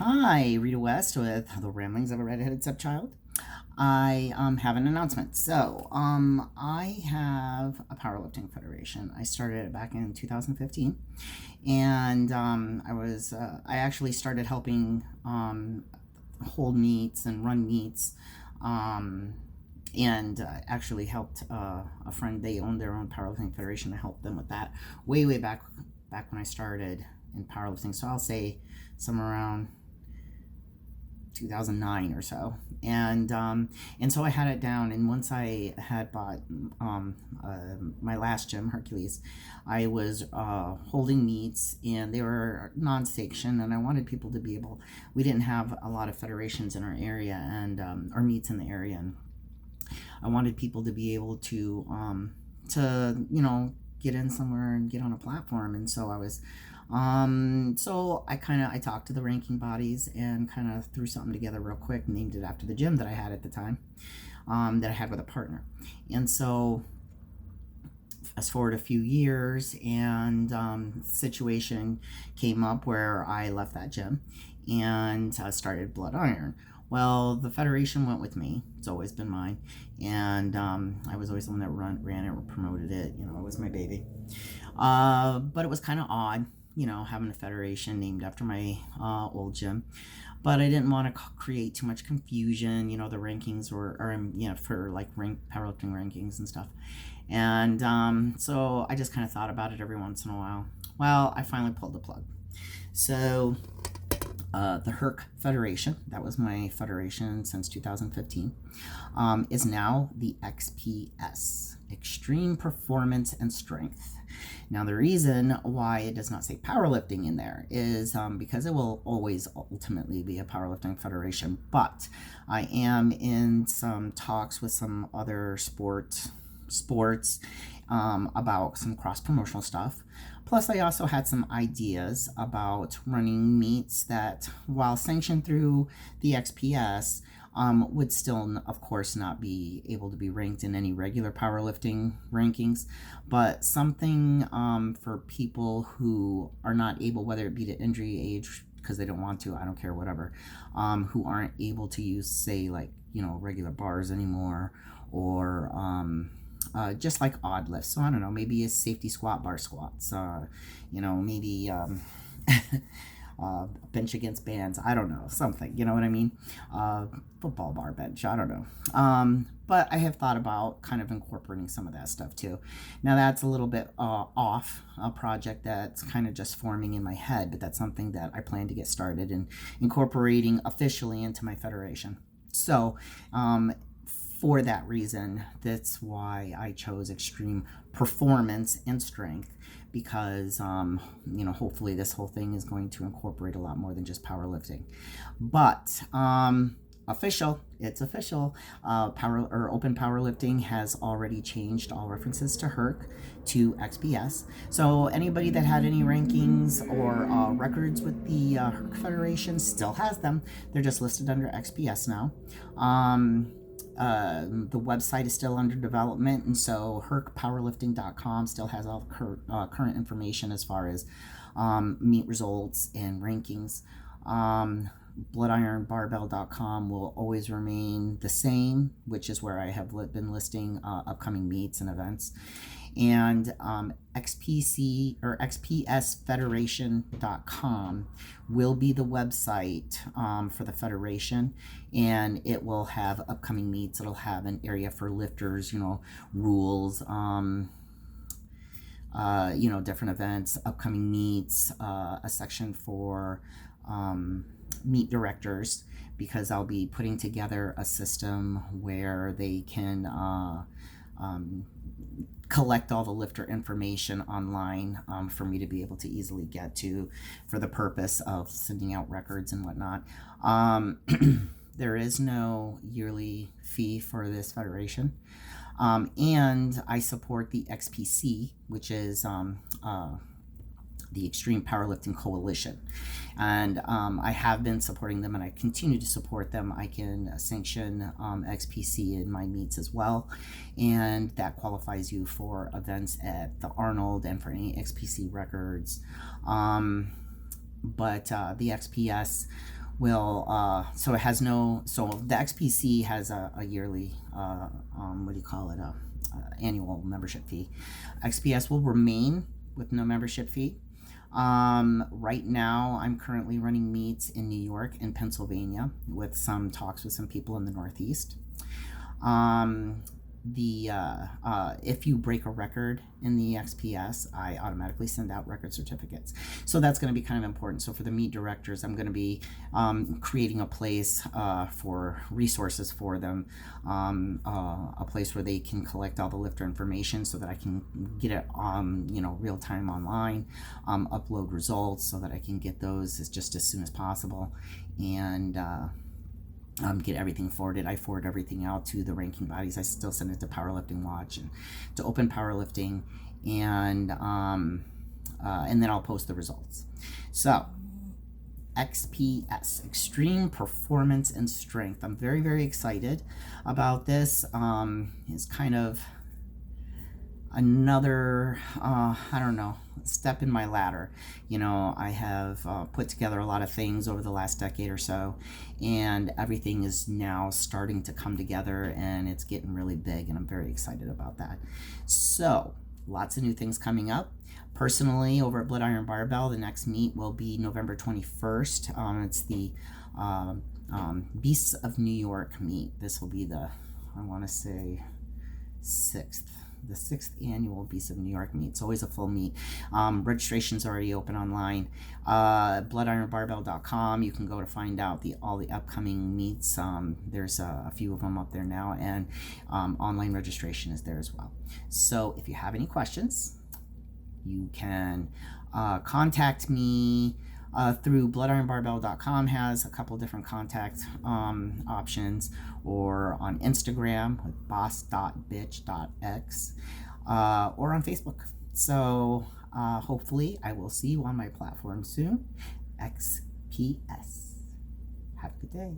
Hi, Rita West with the Ramblings of a Redheaded Stepchild. I have an announcement. I have a powerlifting federation. I started it back in 2015, and I actually started helping hold meets and run meets, and actually helped a friend. They owned their own powerlifting federation. I helped them with that way back when I started in powerlifting. So I'll say somewhere around 2009 or so, and so I had it down. And once I had bought my last gym, Hercules, I was holding meets, and they were non-sanctioned, and I wanted people to be able. We didn't have a lot of federations in our area, and our meets in the area, and I wanted people to be able to get in somewhere and get on a platform. And so I talked to the ranking bodies and kind of threw something together real quick, named it after the gym that I had at the time, that I had with a partner. And so fast forward a few years, and situation came up where I left that gym and started Blood Iron. Well, the federation went with me. It's always been mine, and I was always the one that ran it or promoted it. It was my baby. But it was kind of odd, having a federation named after my old gym. But I didn't want to create too much confusion. The rankings were, for like powerlifting rankings and stuff. And so I just kind of thought about it every once in a while. Well, I finally pulled the plug. So the HERC Federation, that was my federation since 2015, is now the XPS, Extreme Performance and Strength. Now, the reason why it does not say powerlifting in there is because it will always ultimately be a powerlifting federation, but I am in some talks with some other sports about some cross-promotional stuff. Plus, I also had some ideas about running meets that, while sanctioned through the XPS, would still, of course, not be able to be ranked in any regular powerlifting rankings, but something for people who are not able, whether it be to injury, age, because they don't want to, I don't care, whatever, who aren't able to use, say, like, regular bars anymore, or just like odd lifts. So I don't know, maybe a safety squat, bar squats, maybe bench against bands. I don't know, something, you know what I mean? Football bar bench, I don't know. But I have thought about kind of incorporating some of that stuff too. Now, that's a little bit off a project that's kind of just forming in my head, but that's something that I plan to get started and incorporating officially into my federation. So, for that reason, that's why I chose Extreme Performance and Strength, because hopefully this whole thing is going to incorporate a lot more than just powerlifting. But it's official. Open Powerlifting has already changed all references to HERC to XPS. So anybody that had any rankings or records with the HERC Federation still has them. They're just listed under XPS now. The website is still under development, and so hercpowerlifting.com still has all current information as far as meet results and rankings. Bloodironbarbell.com will always remain the same, which is where I have been listing upcoming meets and events. And XPC or XPSFederation.com will be the website for the federation, and it will have upcoming meets. It'll have an area for lifters, rules, different events, upcoming meets, a section for meet directors, because I'll be putting together a system where they can collect all the lifter information online for me to be able to easily get to, for the purpose of sending out records and whatnot. There is no yearly fee for this federation. And I support the XPC, which is the Extreme Powerlifting Coalition. And I have been supporting them, and I continue to support them. I can sanction XPC in my meets as well, and that qualifies you for events at the Arnold and for any XPC records. But the XPS so it has no, so the XPC has a yearly, what do you call it, annual membership fee. XPS will remain with no membership fee. Right now, I'm currently running meets in New York and Pennsylvania with some talks with some people in the Northeast. If you break a record in the XPS, I automatically send out record certificates. So that's going to be kind of important. So for the meet directors, I'm going to be creating a place for resources for them, a place where they can collect all the lifter information so that I can get it real time online, upload results so that I can get those just as soon as possible, and get everything forwarded. I forward everything out to the ranking bodies. I still send it to Powerlifting Watch and to Open Powerlifting, and then I'll post the results. So XPS, Extreme Performance and Strength. I'm very, very excited about this. It's kind of another, I don't know, step in my ladder. I have put together a lot of things over the last decade or so, and everything is now starting to come together, and it's getting really big, and I'm very excited about that. So lots of new things coming up. Personally, over at Blood Iron Barbell, the next meet will be November 21st. It's the Beasts of New York meet. This will be the, I want to say, the sixth annual Beasts of New York meet. It's always a full meet. Registration's already open online. bloodironbarbell.com. You can go to find out all the upcoming meets. There's a few of them up there now, and online registration is there as well. So if you have any questions, you can contact me through bloodironbarbell.com. Has a couple different contact options, or on Instagram with boss.bitch.x, or on Facebook. So hopefully I will see you on my platform soon. XPS. Have a good day.